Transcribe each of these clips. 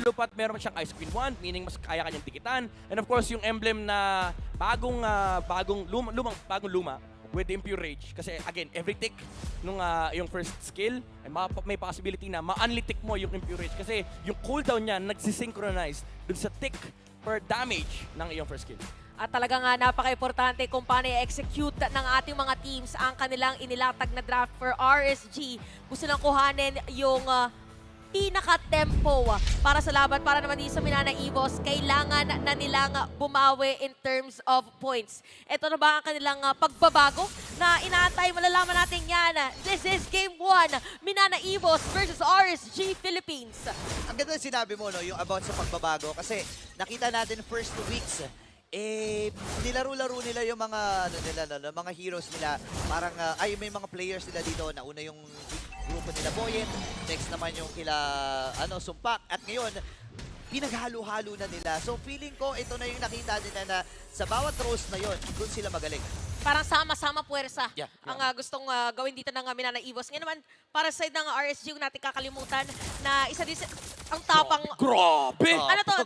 lupat meron siyang Ice Queen 1, meaning mas kaya kanyang dikitan. And of course, yung emblem na bagong luma with Impure Rage. Kasi again, every tick nung yung first skill, ay may possibility na ma-unli tick mo yung Impure Rage. Kasi yung cooldown niya nagsisynchronize dun sa tick per damage ng iyong first skill. At talagang napaka-importante kung paano i-execute ng ating mga teams ang kanilang inilatag na draft for RSG. Gusto nang kuhanin yung pinaka-tempo para sa laban, para naman din sa Minana Evos, kailangan na nilang bumawi in terms of points. Ito na ba ang kanilang pagbabago na inaantay? Malalaman natin yan. This is Game 1, Minana Evos versus RSG Philippines. Ang ganda ng sinabi mo, no, yung about sa pagbabago. Kasi nakita natin first 2 weeks, nilaro-laro nila yung mga, mga heroes nila. Parang, may mga players nila dito. Nauna yung grupo nila Boyet, next naman yung kila Sumpak, at ngayon pinaghalo-halo na nila. So feeling ko ito na yung nakita nila na sa bawat roles na yon, doon sila magaling. Parang sama-sama puwersa Yeah. ang gustong gawin dito ng Minana Evos. Ngayon naman, para sa side ng RSG, yung natin kakalimutan na isa din ang tapang... Grabe! Ano to?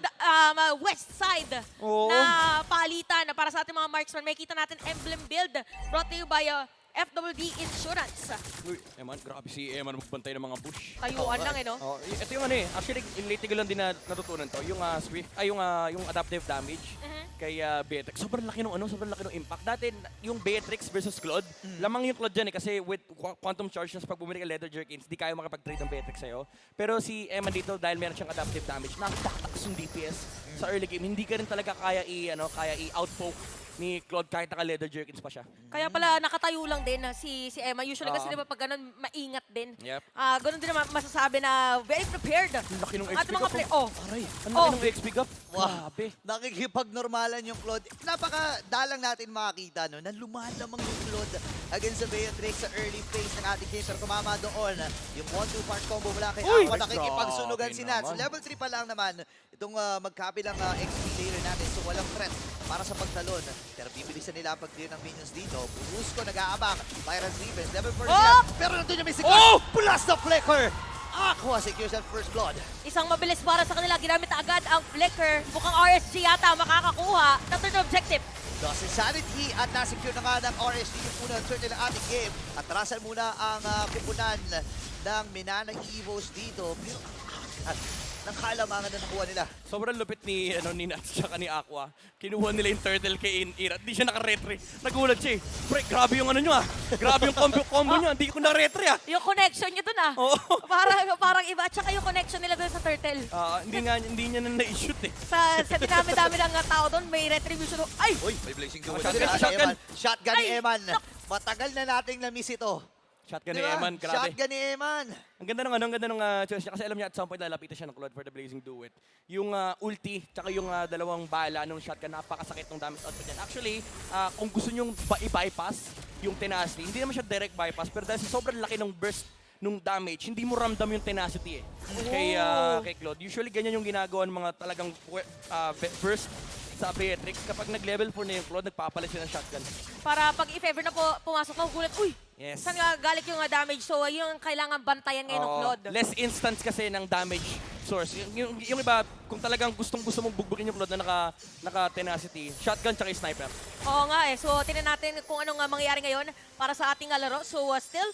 West side Oo. na palitan para sa ating mga marksman. May kita natin emblem build brought to you by FWD Insurance. Uy, Eman, grabe si Eman magbantay ng mga bush. Tayuan lang no? Oh, ito yung actually, in late lang din na natutunan to. Yung Swift, yung adaptive damage kay Beatrix. Sobrang laki sobrang laki ng impact. Dati, yung Beatrix versus Claude, lamang yung Claude dyan kasi with quantum charge na pag bumili ka Leather Jerkins, di kayo makapag-trade ng Beatrix sa'yo. Pero si Eman dito, dahil meron siyang adaptive damage, nakatakas yung DPS sa early game. Hindi ka rin talaga kaya i-outpoke ni Claude kahit naka-Leather Jerkins pa siya. Kaya pala nakatayo lang din si Emma. Usually kasi di ba pag ganun, maingat din. Yep. Ganun din naman masasabi na very prepared. Ang laki ng Ang ating XP mga gap. play. Aray, ang laki ng XP gap. Wow. Grabe. Nakikipagnormalan yung Claude. Napakadalang natin makakita no, na lumalamang yung Claude against sa Beatrix sa early phase ng ating game. Pero tumama doon yung 1-2 part combo mula kay Uy! Aqua. Nakikipagsunugan Grabe si Nats. naman. Level 3 pa lang naman itong magkabilang XP layer natin. So walang threat para sa pagtalon. Pero bibilisan nila ang pag-clear ng minions dito. Brusco nag-aabang. Byron Rivers, level 4 sila. Pero nandun yung Mystic Oh! Plus the Flicker! Aqua secures ang first blood. Isang mabilis para sa kanila. Ginamit na agad ang Flicker. Mukhang RSG yata makakakuha ng third objective. Lost Insanity at nasecure na nga ng RSG yung unang turn ng ating game. At tarasan muna ang kupunan ng Minana Evos dito. Pero ng kalamangan na nakuha nila. Sobrang lupit ni Nats tsaka ni Aqua. Kinuha nila yung turtle kay Ira. Hindi siya naka-retry. Nagulat siya eh. Pre, grabe yung nyo Grabe yung combo nyo. Hindi ko na-retry Yung connection niya dun Oo. Parang iba. At saka yung connection nila dun sa turtle. Hindi niya na na-shoot eh. Sa dinami-dami ng tao doon, may retribution. Ay! Uy, may blazing duel. Shotgun. Shotgun ni Ay, Eman. Matagal na nating na-miss ito. Shotgun ni Diba? Eman, grabe. Shotgun ni Eman. Ang ganda ng choice niya. Kasi alam niya at some point lalapitan siya ng Claude for the Blazing Duet. Yung ulti, tsaka yung dalawang bala ng shotgun, napakasakit ng damage output niyan. Actually, kung gusto nyong i-bypass yung tenacity, hindi naman siya direct bypass, pero dahil sa sobrang laki ng burst nung damage, hindi mo ramdam yung tenacity eh. Kay Claude. Usually ganyan yung ginagawa ng mga talagang burst sa Beatrix. Kapag nag-level 4 na yung Claude, nagpapalit siya ng shotgun. Para pag if ever na pumasok, magugulat, uy! Yes. Saan nga galing yung damage? So, yun ang kailangan bantayan ngayon ng Claude. Less instance kasi ng damage source. Yung iba, kung talagang gustong-gusto mong bugbukin yung Claude na naka-tenacity, shotgun tsaka sniper. Oo nga eh. So, tingnan natin kung anong mangyayari ngayon para sa ating laro. So, still,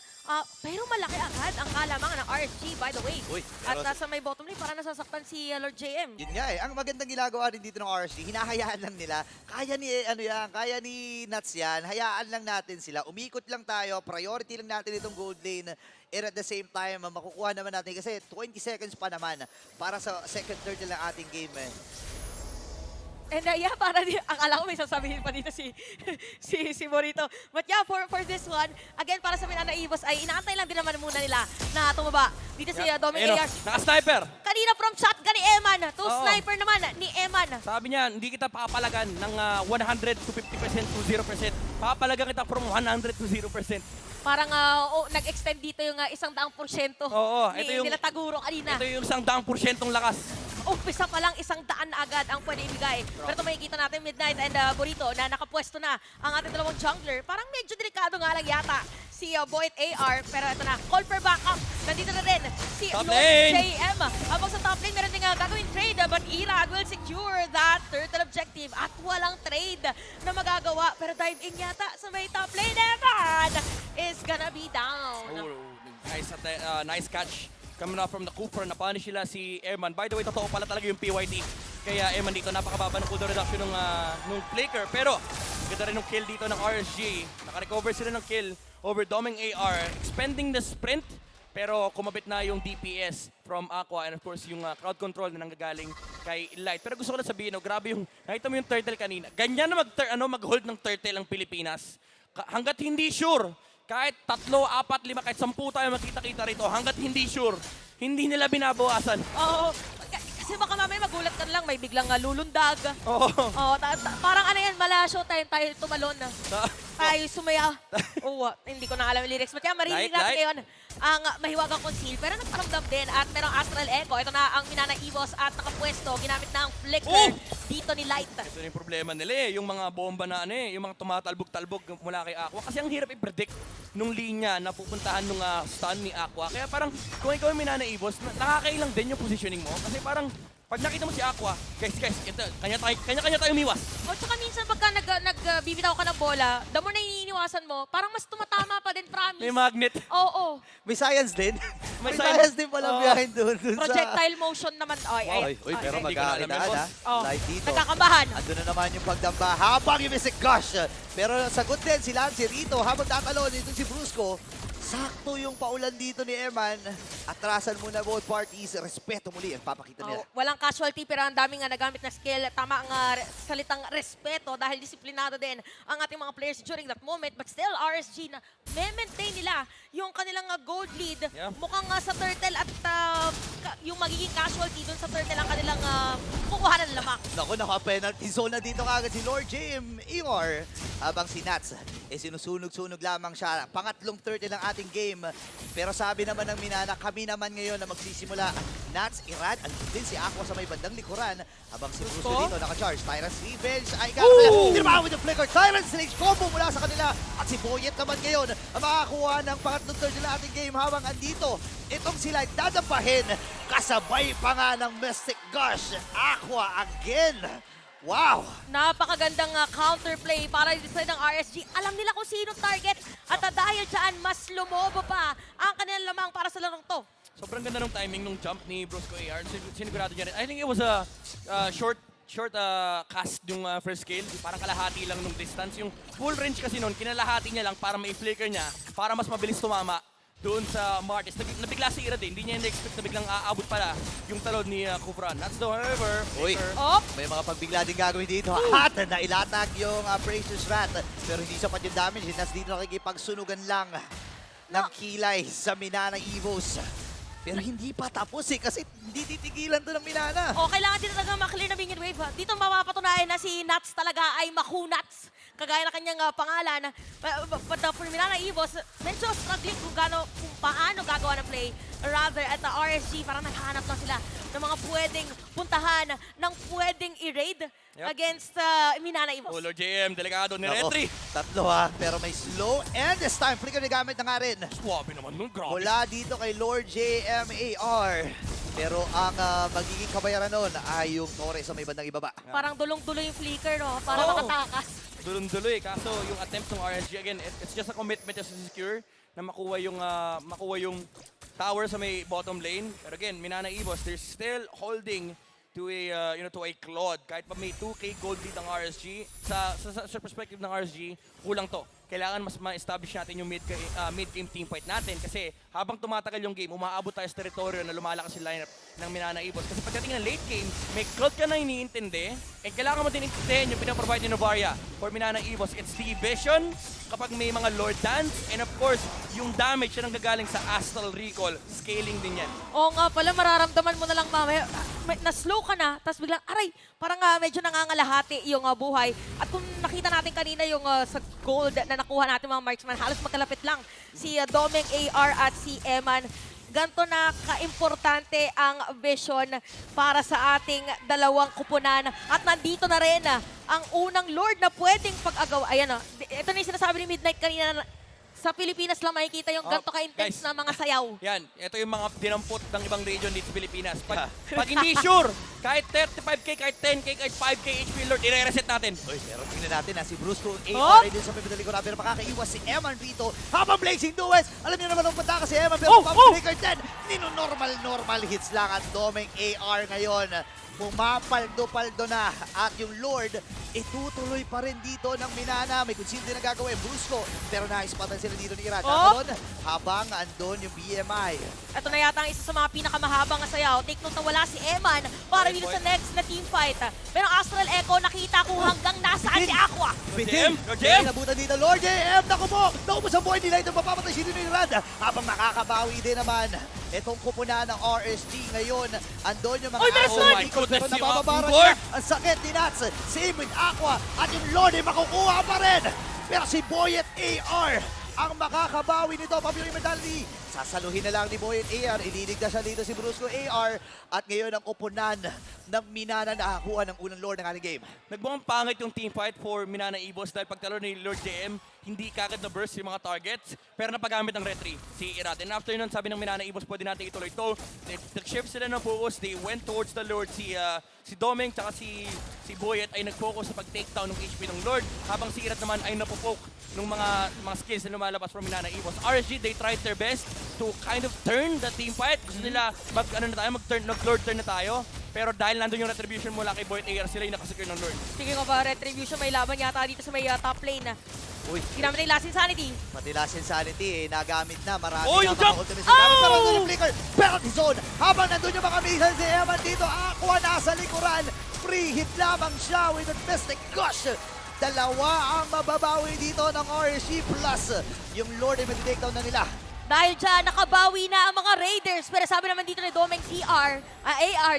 pero malaki agad ang kalamangan ng RSG, by the way. Uy, At pero- nasa may bottom lane, para nasasaktan si Lord JM. Yun nga eh. Ang magandang ginagawa rin dito ng RSG, hinahayaan lang nila. Kaya ni Nats yan. Hayaan lang natin sila. Umikot lang tayo. Priority lang natin itong gold lane. And at the same time, makukuha naman natin kasi 20 seconds pa naman para sa second third ng ating game eh. And yeah, para akala ko may sasabihin pa dito si Morito. But yeah, for this one, again, para sa Minana Evos ay inaantay lang din naman muna nila na tumaba. Dito si Doming Ayun, AR. naka-sniper! Kanina from shotgun ni Eman to Oo. sniper naman ni Eman. Sabi niya, hindi kita papalagan ng 100 to 50% to 0%. Papalagan kita from 100 to 0%. Parang nag-extend dito yung 100%. Oo, ito yung- nila Taguro kanina. Ito yung 100% lakas. Umpisa pa lang 100 na agad ang pwede ibigay. Pero ito makikita natin Midnight and Burrito na nakapwesto na ang ating dalawang jungler. Parang medyo delikado nga lang yata si Boyd AR. Pero ito na, call for backup. Nandito na rin si Top Lord lane! JM. Habang sa top lane, meron din gagawin trade. team at walang trade na magagawa. Pero dive in yata sa may top lane. Evan is gonna be down. Nice catch. Coming off from the Cooper, na-punish sila si Airman. By the way, totoo pala talaga yung PYT. Kaya Airman dito, napakababa ng cooldown reduction ng Flicker. Pero, ganda rin ng kill dito ng RSG. Naka-recover sila ng kill over Doming AR. Expending the sprint, pero kumabit na yung DPS from Aqua. And of course, yung crowd control na nanggagaling kay Light. Pero gusto ko lang sabihin, grabe yung, nakita mo yung turtle kanina. Ganyan na mag-hold ng turtle ang Pilipinas. Hanggat hindi sure, kahit 3, 4, 5, kahit 10 tayo makita-kita rito, hanggat hindi sure, hindi nila binabawasan. Oo. Kasi baka mamaya magulat ka na lang, may biglang lulundag. Oo. Oo, parang ano yan, mala showtime tayo tumalon na. Tayo sumaya. Oo, hindi ko na alam yung lyrics. But yan, marinig Light, natin light. ngayon ang mahiwagang conceal. Pero nagparamdam din at merong Astral Echo. Ito na ang Minana Evos at nakapwesto. Ginamit na ang Flicker dito ni Light. Ito yung problema nila yung mga bomba na yung mga tumatalbog-talbog mula kay Aqua. Kasi ang hirap i-predict nung linya na pupuntahan nung stun ni Aqua. Kaya parang kung ikaw yung Minana Evos, nakakailang din yung positioning mo. Kasi parang pag nakita mo si Aqua, guys, ito, kanya-kanya tayo umiwas. O tsaka minsan pagka nagbibitaw ka ng bola, the more na iniiwasan mo, parang mas tumatama pa din, promise. May magnet. Oo. May science din. May May science din pala Oo. behind doon. Projectile motion naman. Ay, Uy, pero Hindi ko na alam mag-aakitaan yun, ha. Oh, Light dito. nagkakabahan. Ando na naman yung pagdamba habang yung si Gosh. Pero sagot din si Lance Rito habang tatalon dito si Brusco. Sakto yung paulan dito ni Airman. Atrasan muna both parties. Respeto muli ang papakita nila. Walang casualty pero ang daming nagamit na skill. Tama ang salitang respeto dahil disiplinado din ang ating mga players during that moment. But still, RSG na maintain nila yung kanilang gold lead. Yeah. Mukhang sa Turtle at yung magiging casualty dun sa Turtle ang kanilang kukuha ng lamak. Naku, naka-penalty zone na dito kagad si Lord Jim Eeyore. Habang si Nats, sinusunog-sunog lamang siya. Pangatlong 30 ng ating game. Pero sabi naman ng Minana, kami naman ngayon na magsisimula. Nats, Iran, andun din si Aqua sa may bandang likuran. Habang si Bruce dito naka-charge. Tyrant's Revenge ay tinamahan with the flicker. Tyrant's Rage combo mula sa kanila. At si Boyet naman ngayon ang makakuha ng pangatlong 30 ng ating game habang andito. Itong sila dadampahin. Kasabay pa nga ng Mystic Gush. Aqua again. Wow! Napakagandang counterplay para dito ng RSG. Alam nila kung sino target at dahil dyan, mas lumobo pa ang kanilang lamang para sa larong to. Sobrang ganda ng timing nung jump ni Brusco AR. Sinigurado niya rin. I think it was a short cast yung first kill. Parang kalahati lang nung distance. Yung full range kasi nun, kinalahati niya lang para may flicker niya, para mas mabilis tumama doon sa Martis. Nabigla si Ira din. Hindi niya na-expect na biglang aabot pala yung talon ni Kufran. That's the however. Uy, Oh, may mga pagbigla din gagawin dito. At nailatag yung Bracer's Rat. Pero hindi sapat yung damage. Nas dito nakikipagsunugan lang ng kilay sa Minana Evos. Pero hindi pa tapos kasi hindi titigilan to ng Minana. kailangan din talaga maklear na minion wave. Dito mapapatunayan na si Nuts talaga ay Makunats. Kagaya na kanyang pangalan. But for Minana Evos, medyo struggling kung paano gagawa ng play. Rather, at the RSG, parang naghahanap lang sila ng mga pwedeng puntahan, ng pwedeng i-raid against Minana Evos. Lord JM, delikado ni Nako, Retri. tatlo pero may slow and this time flicker na gamit na nga rin. Swabe naman nun, grabe. Mula dito kay Lord JMAR. Pero ang magiging kabayaran nun ay yung Torre sa may bandang ibaba. Parang dulong-dulo yung flicker, no? Para Oo. makatakas. Dulong-duloy. Kaso yung attempt ng RSG, again, it's just a commitment just to secure na makuha yung tower sa may bottom lane. Pero again, Minana Evos, they're still holding to a to a Claude. Kahit pa may 2K gold lead ng RSG, sa perspective ng RSG, kulang to. Kailangan mas ma-establish natin yung mid-game team fight natin kasi habang tumatagal yung game, umaabot tayo sa teritoryo na lumalakas yung lineup ng Minana Evos. Kasi pagdating ng late game, may Claude ka na iniintindi, kailangan mo din intindihin yung pinaprovide ni Novaria for Minana Evos. It's the vision kapag may mga Lord Dance, and of course, yung damage na nanggagaling sa Astral Recall, scaling din yan. Oo nga pala, mararamdaman mo na lang mamaya, na-slow ka na, tapos biglang, aray, parang medyo nangangalahati yung buhay. At kung nakita natin kanina yung sa gold na nakuha natin mga marksman, halos magkalapit lang si Domeng AR at si Eman. Ganto na kaimportante ang vision para sa ating dalawang kupunan. At nandito na rin ang unang Lord na pwedeng pag-agaw. Ayan o, ito na yung sinasabi ni Midnight kanina, sa Pilipinas lang makikita yung ganto ka-intense guys. na mga sayaw. Yan, ito yung mga dinampot ng ibang region dito sa Pilipinas. Pag hindi sure Kahit 35k, kahit 10k, kahit 5k HP Lord, i-reset natin. Uy, pero tingnan natin na si Brusco Oh! AR din sa may pinali ko na, pero makakaiwas si Eman dito habang Blazing Duels. Alam niyo naman ang punta kasi Eman, pero pang-breaker 10. Nino-normal hits lang ang Domeng AR ngayon. Pumapaldo-paldo na at yung Lord itutuloy pa rin dito ng Minana. May conceal din na gagawin Brusco, pero naispatan sila dito ni Iran. Habang andun yung BMI. Ito na yata ang isa sa mga pinakamahabang sayaw. Take note na wala si Eman para dito sa next na team fight. Pero Astral Echo, nakita ko hanggang nasaan si Aqua. Bitin! Lord JM! Inabutan dito, Lord JM! Naku po! Naku po sa buhay nila ito, mapapatay si Dino Rad. Habang makakabawi din naman itong kupunan ng RSG ngayon. Andon yung mga Oy, meron Oh my Eagles, pero goodness, yung nabababara Lord! siya. Ang sakit ni Nats. Same with Aqua. At yung Lord ay makukuha pa rin. Pero si Boyet AR ang makakabawi nito. Pabili medali. Sasaluhin na lang ni Boyet AR. Ililigtas siya dito si Brusco AR. At ngayon ang kupunan ng Minana nakakuha ng unang Lord ng ating game. Nagmukhang pangit yung team fight for Minana Evos dahil pagtalo ni Lord JM, hindi kagad na burst yung mga targets, pero napagamit ng retry si Irat. And after nun, sabi ng Minana Evos, pwede natin ituloy ito. Nag-shift sila ng focus, they went towards the Lord. Si Domeng tsaka si Boyet ay nag-focus sa pag-takedown ng HP ng Lord, habang si Irat naman ay napopoke ng mga skills na lumalabas from Minana Evos. RSG, they tried their best to kind of turn the team fight. Gusto nila mag-Lord turn na tayo. Pero dahil nandun yung retribution mula kay Boyet AR, sila yung nakasecure ng Lord. Sige ko ba, Retribution, may laban yata dito sa may top lane. Uy, Ginamit na yung Last Insanity. pati Last Insanity, nagamit na. Marami Oh, na yung mga jump! ultimate gamit. Pero Oh! nandun yung flicker. Penalty zone. Habang nandun yung mga missiles si Eman dito. Aqua nasa likuran. Free hit lamang siya with a Mystic Gush. Dalawa ang mababawi dito ng RSG plus yung Lord ay mag-takedown na nila. Dahil dyan, nakabawi na ang mga Raiders. Pero sabi naman dito ni Domeng AR,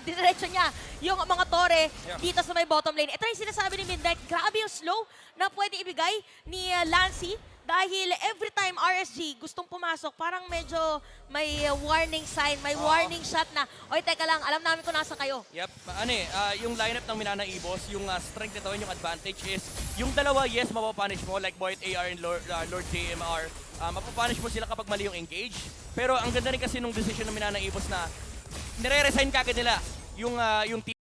diretso niya yung mga tore dito sa may bottom lane. Ito yung sinasabi ni Midnight, grabe yung slow na pwede ibigay ni Lancy. Dahil every time RSG gustong pumasok, parang medyo may warning sign, may warning shot na, oy, teka lang, alam namin kung nasa kayo. Yep, yung lineup ng Minana Evos, yung strength nito, yung advantage is, yung dalawa, yes, mapapunish mo, like Boyet AR and Lord JMR. Mapapunish mo sila kapag mali yung engage. Pero ang ganda rin kasi nung decision ng Minana Evos na nire-resign kagad nila yung team.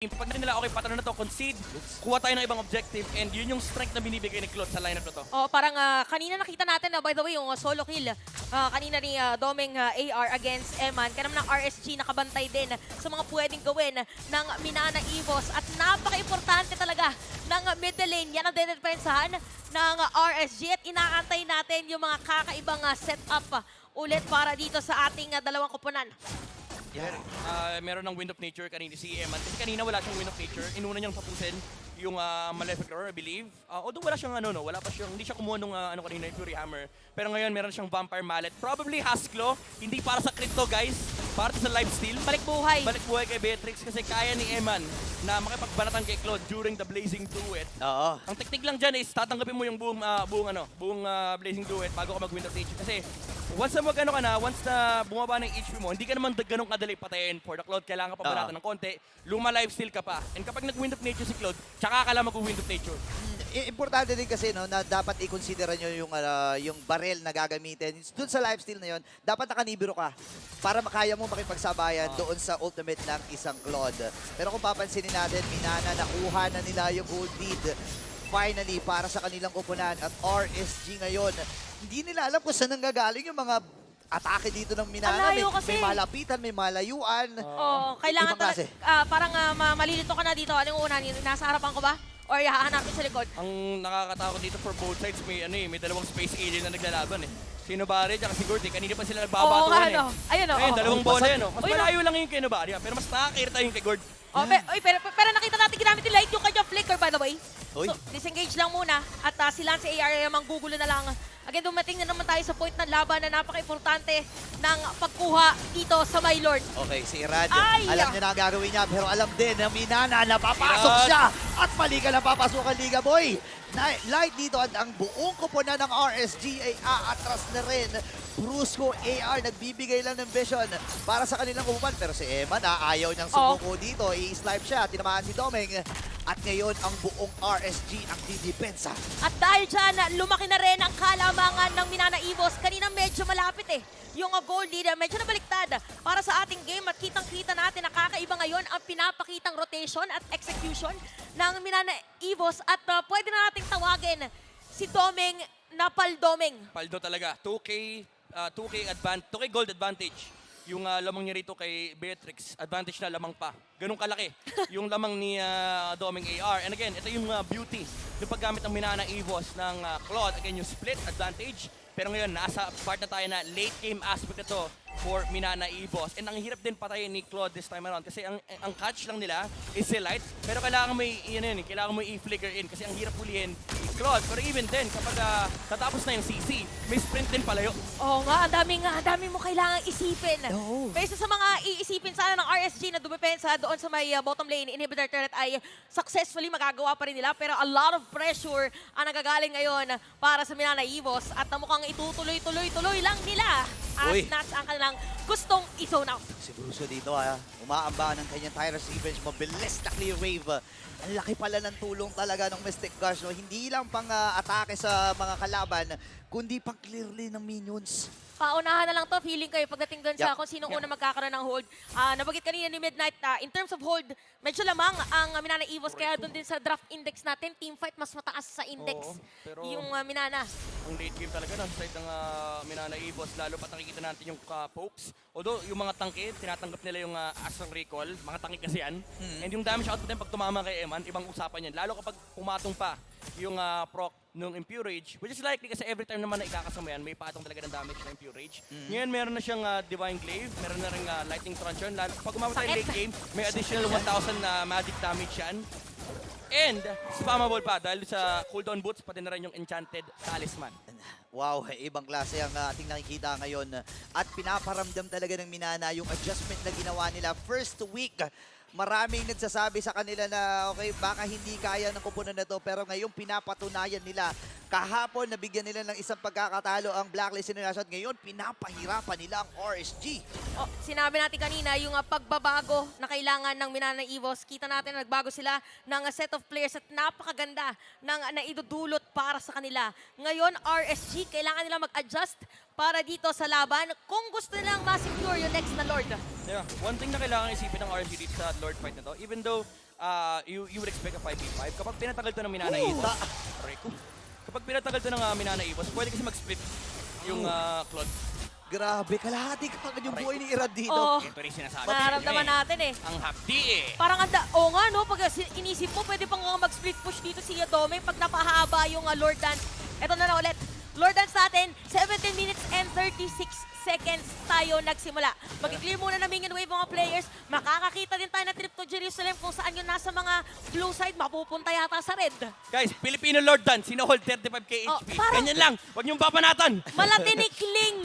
Pag nila, okay, pattern na to, concede, kuha tayo ng ibang objective, and yun yung strength na binibigay ni Claude sa lineup na to. Oh, parang kanina nakita natin na, by the way, yung solo kill kanina ni Domeng AR against Eman. Kaya naman ng RSG nakabantay din sa mga pwedeng gawin ng Minana Evos. At napaka-importante talaga ng middle lane. Yan ang dedepensahan ng RSG. At inaantay natin yung mga kakaibang setup ulit para dito sa ating dalawang koponan. Meron ng Wind of Nature kanina si Eman. Kasi kanina wala siyang Wind of Nature. Inuna niyang tapusin yung Malefic Roar, I believe. Although wala siyang wala pa siyang, hindi siya kumuha nung kanina yung Fury Hammer. Pero ngayon meron siyang Vampire Mallet. Probably Hasklo, hindi para sa crypto guys, para sa lifesteal. Balik buhay. Balik buhay kay Beatrix kasi kaya ni Eman na makipagbanatan kay Claude during the Blazing Duet. Oo. Ang technique lang dyan is tatanggapin mo yung buong Blazing Duet bago ka mag-Wind of Nature. Kasi once na bumaba ng HP mo, hindi ka naman ganun kadali patayin for the Claude. Kailangan pa banatan ng konti, luma lifesteal ka pa. And kapag nag-Wind of Nature si Claude, tsaka ka lang mag-Wind of Nature. Importante din kasi no, na dapat i-consider nyo yung barrel na gagamitin. Doon sa lifesteal na yon, dapat nakanibiro ka para makaya mo makipagsabayan doon sa ultimate ng isang Claude. Pero kung papansinin natin, Minana, nakuha na nila yung gold lead finally para sa kanilang koponan at RSG ngayon. Hindi nila alam kung saan nanggagaling yung mga atake dito ng Minana. Ang layo kasi. May malapitan, may malayuan. Oo, kailangan Ibang klase. parang malilito ka na dito. Anong unahin? Nasa harapan ko ba? Or hahanapin sa likod? Ang nakakatakot dito for both sides, may dalawang space alien na naglalaban eh. Si Nobari at si Gordy, kanina pa sila Oo, nagbabatuan eh. Ayun, Ayun, dalawang bola yan. Mas Uy, no. malayo lang yung kay Nobari, pero mas nakakirita yung kay Gord. Oh, pero nakita natin ginamit ni Light yung kanyang flicker, by the way. Uy. So, disengage lang muna. At si Lance AR ay manggugulo na lang. Again, dumating na naman tayo sa point ng laban na napaka-importante ng pagkuha dito sa My Lord. Okay, si Irad, Ay! alam niya na ang gagawin niya, pero alam din na Minana napapasok Irad! siya at mali ka na papasok ang Liga Boy. Light dito at ang buong koponan ng RSG ay aatras na rin. Brusco AR nagbibigay lang ng vision para sa kanilang kupunan, pero si Eman ayaw niyang sumuko dito. I-snipe siya, tinamaan si Domeng. At ngayon, ang buong RSG ang didepensa. At dahil dyan, lumaki na rin ang kalamangan ng Minana Evos. Kanina medyo malapit yung goal lead, medyo nabaliktad para sa ating game at kitang-kita natin na kakaiba ngayon ang pinapakitang rotation at execution ng Minana Evos at pwede na nating tawagin si Domeng na Paldomeng. Paldo talaga. 2K gold advantage. Yung lamang niya rito kay Beatrix, advantage na lamang pa. Ganun kalaki. Yung lamang ni Doming AR. And again, ito yung beauty. Yung paggamit ng Minana Evos ng Claude. Again, yung split advantage. Pero ngayon, nasa part na tayo na late game aspect na to for Minana Evos. And ang hirap din patayin ni Claude this time around kasi ang catch lang nila is si Light. Pero kailangan mo kailangan mo i-flicker in kasi ang hirap hulihin ni Claude. Pero even then, kapag tatapos na yung CC, may sprint din palayo. Oo nga, ang dami mo kailangang isipin. Oo. Base sa mga iisipin sana ng RSG na dumepensa doon sa may bottom lane, inhibitor turret ay successfully magagawa pa rin nila. Pero a lot of pressure ang nagagaling ngayon para sa Minana Evos at mukhang itutuloy-tuloy lang nila. As Uy. Nats ang kanilang gustong i-zone out. Si Bruso dito, umaamba ng kanyang Tyrus Revenge, mabilis na clear wave. Ang laki pala ng tulong talaga ng Mystic Gush, no? Hindi lang pang atake sa mga kalaban, kundi pang clearly ng minions. Paunahan na lang to, feeling kayo pagdating doon sa Yup. kung sinong una magkakaroon ng hold. Nabagit kanina ni Midnight, in terms of hold, medyo lamang ang Minana Evos, kaya doon din sa draft index natin, team fight mas mataas sa index. Oo, pero yung Minana. ang late game talaga ng side ng Minana Evos, lalo pa nakikita natin yung pokes. Although yung mga tangke, tinatanggap nila yung Astral Recall, mga tangke kasi yan. And yung damage output din pag tumama kay Eman, ibang usapan yan. Lalo kapag pumatong pa yung proc nung Impure Rage, which is likely kasi every time naman na ikakasama yan, may patong talaga ng damage na Impure Rage. Ngayon meron na siyang Divine Glaive, meron na rin Lightning Truncheon. Pag umabot tayo Sakit. late game, may additional 1,000 na magic damage yan. And spammable pa dahil sa cooldown boots, pati na rin yung Enchanted Talisman. Wow, ibang klase ang ating nakikita ngayon. At pinaparamdam talaga ng Minana yung adjustment na ginawa nila first week. Maraming nagsasabi sa kanila na okay, baka hindi kaya ng kupunan na to, pero ngayong pinapatunayan nila. Kahapon, nabigyan nila ng isang pagkakatalo ang Blacklist International. Ngayon, pinapahirapan nila ang RSG. Sinabi natin kanina, yung pagbabago na kailangan ng Minana Evos, kita natin na nagbago sila ng set of players at napakaganda ng naidudulot para sa kanila. Ngayon, RSG, kailangan nila mag-adjust para dito sa laban kung gusto nilang ma-secure yung next na Lord. Yeah, one thing na kailangan isipin ng RSG dito sa Lord fight na to, even though you would expect a 5v5, kapag pinatagal to ng Minana Evos, kapag pinatagal to ng Minana Evos, pwede kasi mag-split yung Claude. Grabe, kalahati ka yung buhay ni Irad dito. Oo. Ito rin sinasabi. Mararamdaman natin Ang hapdi Parang oo nga no, pag inisip mo, pwede pang mag-split push dito si Domeng pag napahaba yung Lord Dance. Ito na ulit. Lord Dance natin, 17 minutes and 36 seconds tayo nagsimula. Mag-clear muna na minion wave mga players. Makakakita din tayo na trip to Jerusalem kung saan yun nasa mga blue side, mapupunta yata sa red. Guys, Filipino Lord Dance, sino-hold 35k Oh, HP. parang- Ganyan lang, huwag niyong papanatan. Malatinikling!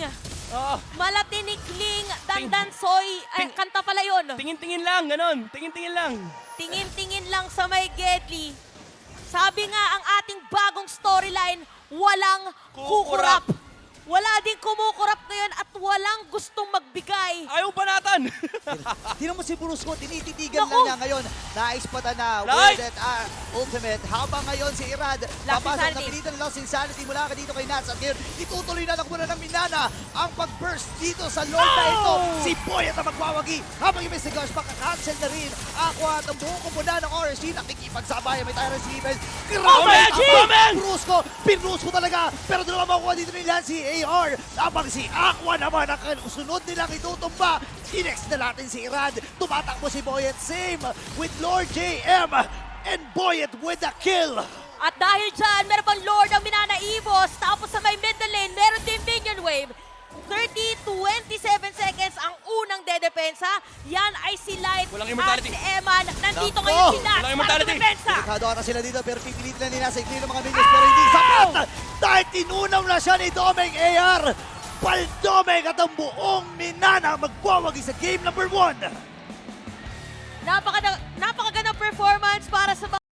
Oo. Malatinikling! Dandansoy! Ay, kanta pala yun. Tingin-tingin lang, ganon. Tingin-tingin lang. Tingin-tingin lang sa may Gedli. Sabi nga ang ating bagong storyline, walang kukurap. Wala din kumukurap ngayon at walang gustong magbigay. Ayaw panatan. Tingnan mo si Brusco, tinititigan Naku! lang niya ngayon. Naispatan na, Light! World at Ultimate. Habang ngayon si Irad, papasok na pilitan na lang si Insanity mula ka dito kay Nats. At ngayon, itutuloy na lang muna ng Minana ang pag-burst dito sa Lord na ito. Si Boy at ang magwawagi. Habang yung Mystic Gush, makakancel na rin. Aqua at ang buong kumpuna ng RSG. Nakikipagsabayan, may Tyrus Revenge. Domeng! Pinrusco talaga. Pero doon naman makuha dito ni Lancy AR. Habang si Aqua naman ang sunod nilang itutumba. Inex na natin si Irad. Tumatakbo si Boyet. Same with Lord JM. And Boyet with the kill. At dahil dyan, meron pang Lord ang Minana Evos. Tapos sa may middle lane, meron din minion wave. 30-27 seconds ang unang dedepensa. Yan ay si Light Walang at immortality. si Eman. Nandito Nako! ngayon si Nats Walang para immortality. dumepensa. Delikado ata sila dito pero pipilitin na nila sa ikli ng mga minions pero hindi sapat. Dahil tinunaw na siya ni Domeng AR. Paldomeng at ang buong Minana magwawagi sa game number 1. Napakagandang performance para sa